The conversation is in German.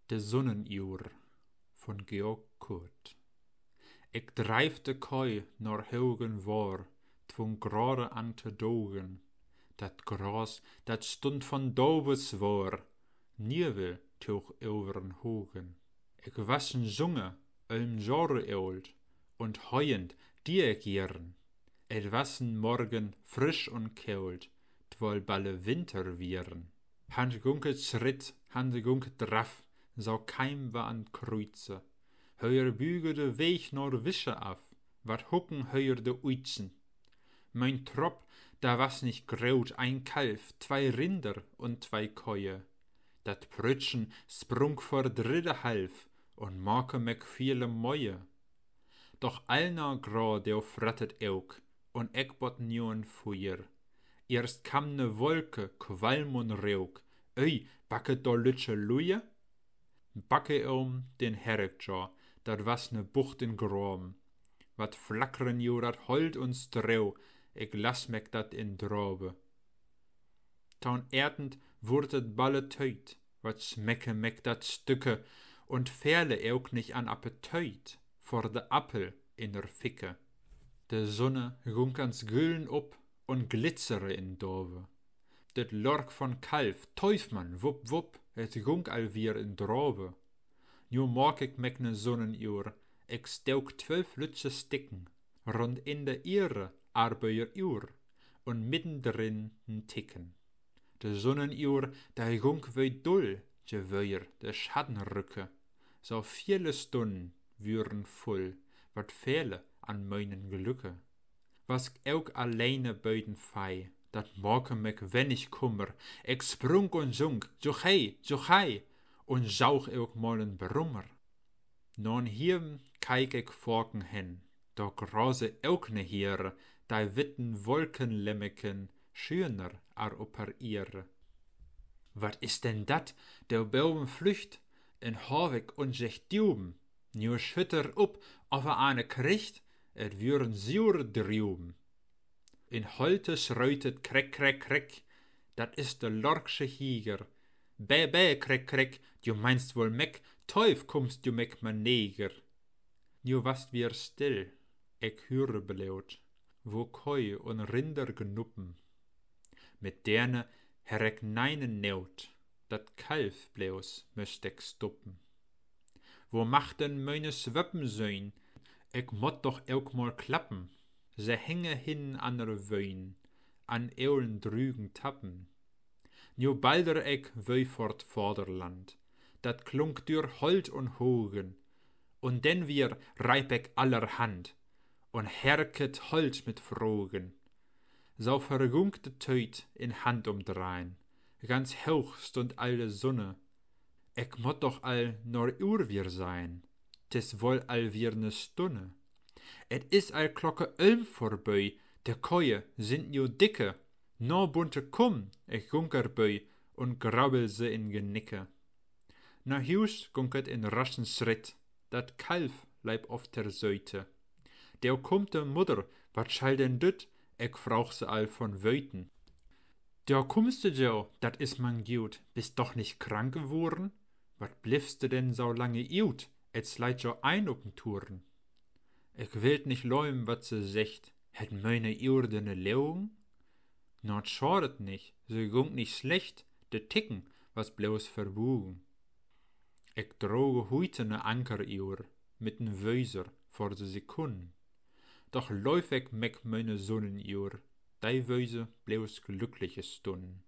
De Sonnenuhr von Georg Kurt. Ik drijf de kooi naar hogen voor, twong grade aan te dogen. Dat gras, dat stond van dobes voor, nieuwe toog overen hogen. Ik was een zonge, Jahre oud, und heuend die ik jern. Het was een morgen frisch und kalt, twol balle winter wieren. Hand gunket schritt, hand gunket draf, zou keim war an Kreuze. Heuer büge de Weg nor Wische af, wat hucken heuer de Uitzen. Mein Trop, da was nicht graut ein Kalf, 2 Rinder und 2 Koeie. Dat Prütschen sprung vor dritte half, und Marke mek viele Mäue. Doch allner gra deo frattet euk, und ek bot nuen Feuer. Erst kam ne Wolke, Qualm und Reuk, backe do lütsche Luje? Backe den Herrekjaw, dat was ne Bucht in Grom. Wat flackeren jo dat Holt und Streu, ik las mek dat in Drobe. Taun erdend wurd het balle teut, wat smecke mek dat Stücke, und verle euk nicht an Appetit, vor de Appel in der Ficke. De Sonne gunk ans Güllen op, und glitzere in Dove. Det Lork von Kalf, Teufmann, wupp wupp, het gunk alweer in Drobe. Nu morg ik mek ne Sonnenuhr, ik steuk 12 lütsche Sticken, rond in de Ihre arbeier uur, und mittendrin n Ticken. De Sonnenuhr, da gunk wei dull, je weuer de Schattenrücke, so viele Stunden würen voll, wat fehle an meinen Glücke. Was euk alleine beuden fei, dat morgen mek wenig kummer, ik sprung und sung, so hei, und sauch euk mollen Brummer. Non hier kijk ik vorken hen, do grose euk ne Heere, die witten Wolkenlemmeken, schöner ar opper ihre. Wat is denn dat, der Bauben flücht, in Horweg und sich duben, nur schütter up, of ane kriegt, et würen sur drüben. In Holte schruitet krek, krek, krek, dat is de Lorksche Hieger. Bä, bä, krek, krek, du meinst wohl mek, teuf kommst du mek, mein Neger. Nu wast wir still, ik höre beleut, wo Koi und Rinder genuppen. Mit derne herek neinen neut, dat Kalf bleus möcht ik stuppen. Wo machten meine Swöppen sein, ik mot doch euk mal klappen, se hänge hin an der Wöin, an eulen drügen Tappen. Nu balder ek wöi fort Vorderland, dat klunk dür Holt und Hogen, und denn wir reib ek allerhand, und herket Holt mit Frogen. So vergunkte Teut in Hand umdrehen, ganz hoch stund all de Sonne, ek mot doch all nor Uhr wir sein, tis wohl all wir ne Stunne. Et is all Glocke vorbei, de Koeie sind nu dicke, no bunte Kumm, ich gunker bui, und grabbel se in Genicke. Na Hus gunket in raschen Schritt, dat Kalf leib auf der Seite. Der kommt de Mutter, wat schall denn düt, ich frauch se all von Wöten. Der kommst du jo, dat is man gut, bist doch nicht krank geworden? Wat bliffst du denn so lange iut, et sleit jo ein up'n Touren? Ich wild nicht leum, wat se secht, het meine Urde ne Leung? Nord schadet nicht, se gung nicht schlecht, de Ticken, was bloß verbogen. Ich droge heute ne Ankeruhr, mit n Wöser vor de Sekunden. Doch läuf ich mek meine Sonnenuhr, dei Wöse bloß glückliche Stunden.